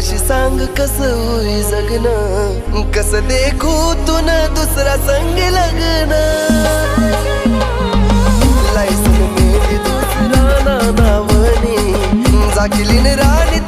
कुणाशी सांग कसं होई जगणं, कसं देखू तुन दुसरा संग लग्न. लायसन मेली दुसरा नावनी, जाकिलीन राणी